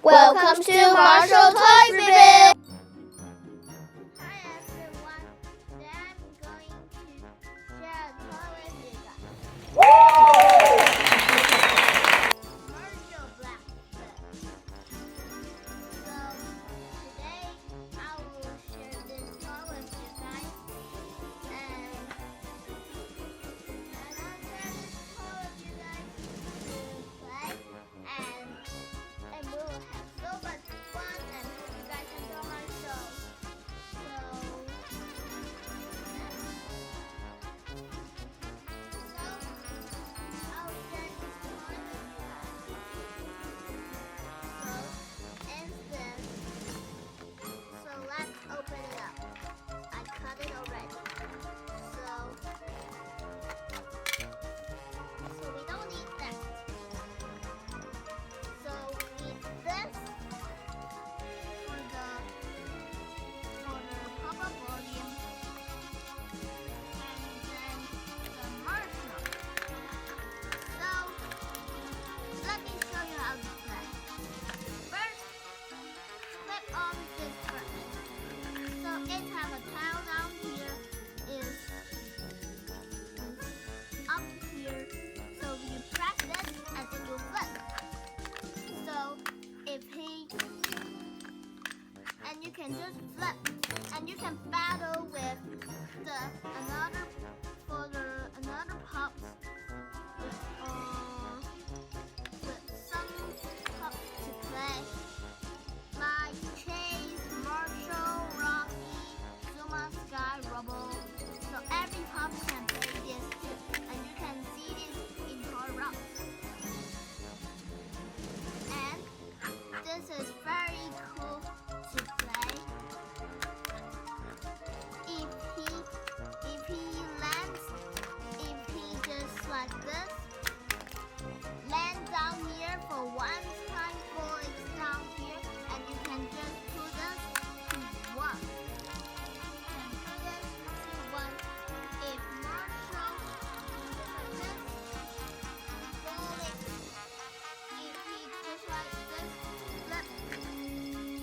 Welcome to Marshall Toy Review. Hi everyone, today I'm going to share a toy with you guys. Marshall Black Bed. So today I will share this toy with you guys, and I'll share this toy with you guys to play, and we will have so much fun, and hope you guys enjoy my show. Let's open it up. I cut it already. So we don't need that. So we need this for the pop-up volume, and then the marshmallow. So let me show you how to play. First, flip on this first. So it has a tile down here, is up here. So you press this and it will flip. So if and you can just flip, and you can battle with another pups, or with some pups to play, like Chase, Marshall, Rocky, Zuma, Sky, Rubble. So every pup can play this too, and you can see this in toy routes. And this is very cool to play. If he lands, if he just like this, land down here for one time, for it's down here, and you can just put this to one. And put this to one. If Marshall like this, if he just like this, flip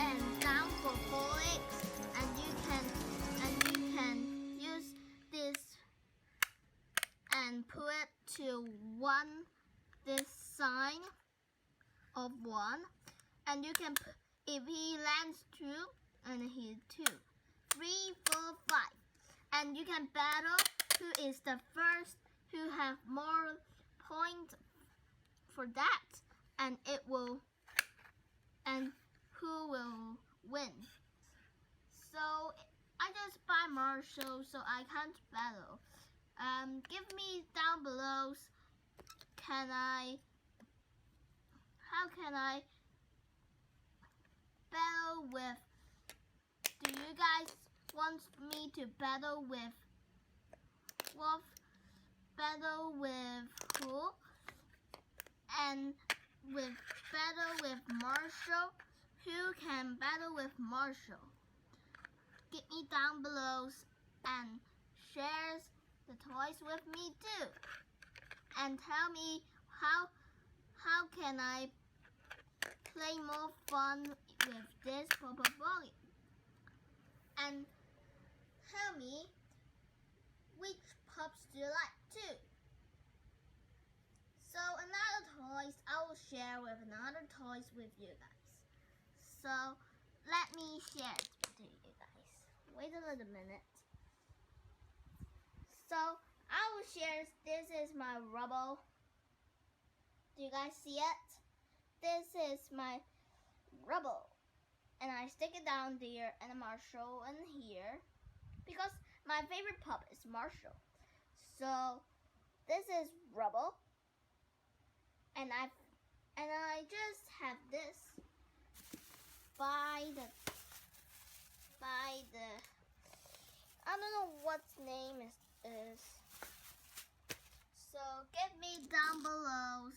and down for 4 legs, and you can use this and put it to one, this sign of 1, and you can, if he lands 2, and he 2, 3, 4, 5, and you can battle who is the first, who have more points for that, and who will win. So I just buy Marshall, so I can't battle. Give me down below, how can I battle with, do you guys want me to battle with Wolf, battle with who, and battle with Marshall? Who can battle with Marshall? Get me down below and share the toys with me too, and tell me how can I play more fun with this pop-up volume, and tell me which pups do you like too. So another toys I will share with another toys with you guys. So let me share it to you guys. Wait a little minute. So I will share, this is my rubble. Do you guys see it? This is my rubble. And I stick it down there, and Marshall in here, because my favorite pup is Marshall. So this is rubble. And I just have this by the I don't know what name is. So give me down below,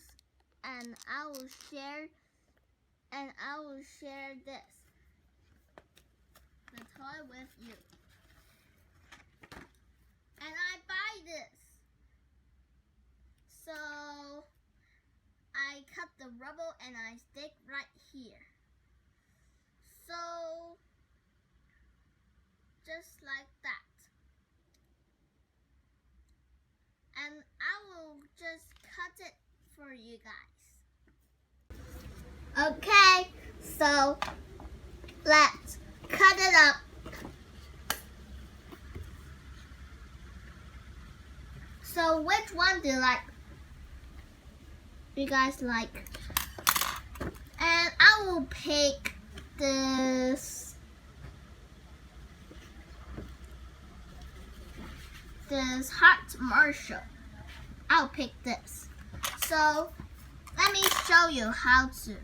and I will share this, the toy with you. And I buy this. So I cut the rubble and I stick right here. just like that. And I will just cut it for you guys. Okay, so let's cut it up. So which one do you guys like? And I will pick this hot marshmallow. I'll pick this. So let me show you how to.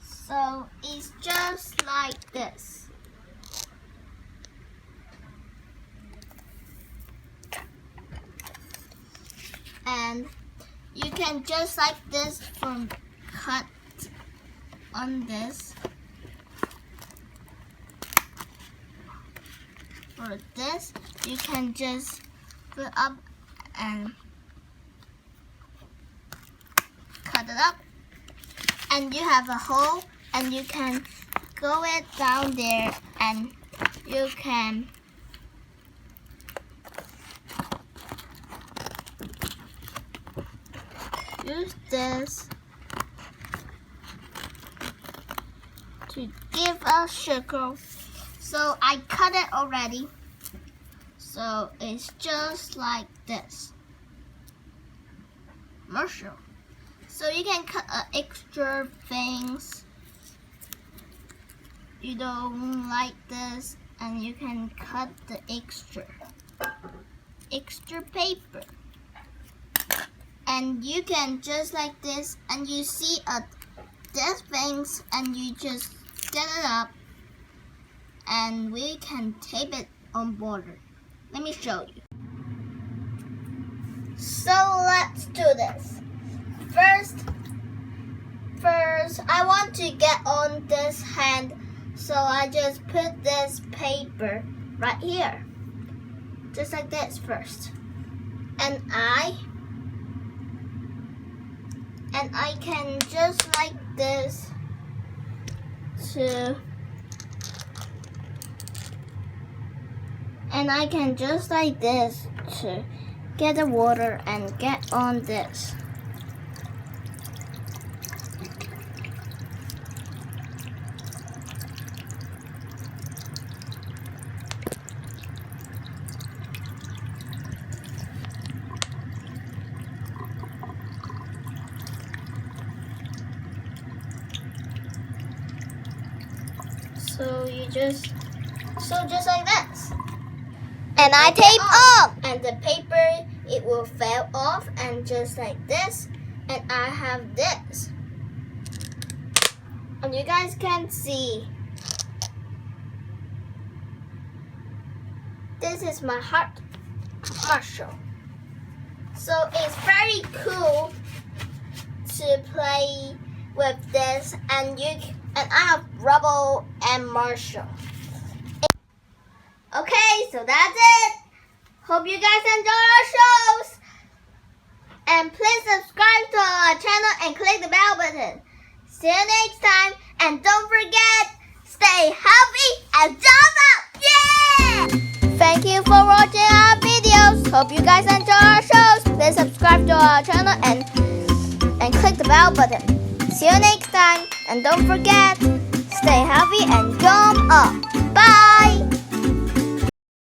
So it's just like this. And you can just like this cut on this. For this, you can just put up and cut it up. And you have a hole, and you can go it down there, and you can use this to give a sugar. So I cut it already. So it's just like this. Marshmallow. So you can cut extra things you don't like this, and you can cut the extra paper. And you can just like this, and you see these things, and you just get it up, and we can tape it on border. Let me show you. So let's do this. First, I want to get on this hand, so I just put this paper right here, just like this first, and I can just like this to get the water and get on this. So just like this. And I tape up. And the paper, it will fall off, and just like this. And I have this. And you guys can see. This is my heart marshmallow. So it's very cool to play with this, and I have rubble and marshmallow. Okay, so that's it. Hope you guys enjoy our shows. And please subscribe to our channel and click the bell button. See you next time. And don't forget, stay healthy and jump up. Yeah! Thank you for watching our videos. Hope you guys enjoy our shows. Please subscribe to our channel and click the bell button. See you next time. And don't forget, stay healthy and jump up. Bye!